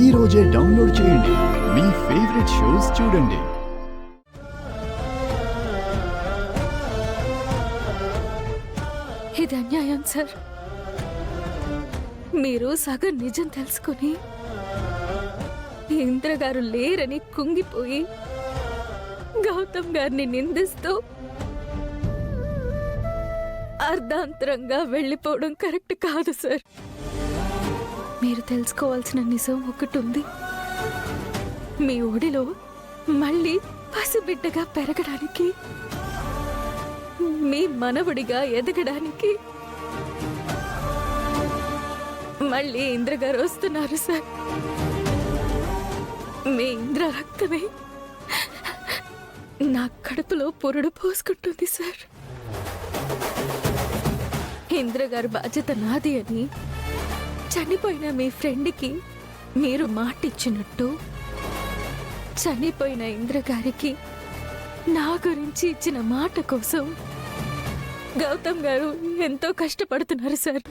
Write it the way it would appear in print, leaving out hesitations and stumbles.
ఈ రోజే డౌన్లోడ్ చేయండి. మీ ఫేవరెట్ షోస్ చూడండి. ఇది అన్యాయం సార్. మీరు సగం నిజం తెలుసుకుని ఇంద్రగారు లేరని కుంగిపోయి గౌతమ్ గారిని నిందిస్తూ అర్ధాంతరంగా వెళ్ళిపోవడం కరెక్ట్ కాదు సార్. మీరు తెలుసుకోవాల్సిన నిజం ఒకటి ఉంది. మీ ఒడిలో మళ్ళీ పసిబిడ్డగా పెరగడానికి, మీ మనవడిగా ఎదగడానికి మళ్ళీ ఇంద్రగారు వస్తున్నారు సార్. మీ ఇంద్ర రక్తమే నా కడుపులో పురుడు పోసుకుంటుంది సార్. ఇంద్రగారు బాధ్యత నాది అని చనిపోయిన మీ ఫ్రెండ్కి మీరు మాటిచ్చినట్టు, చనిపోయిన ఇంద్రగారికి నా గురించి ఇచ్చిన మాట కోసం గౌతమ్ గారు ఎంతో కష్టపడుతున్నారు సార్.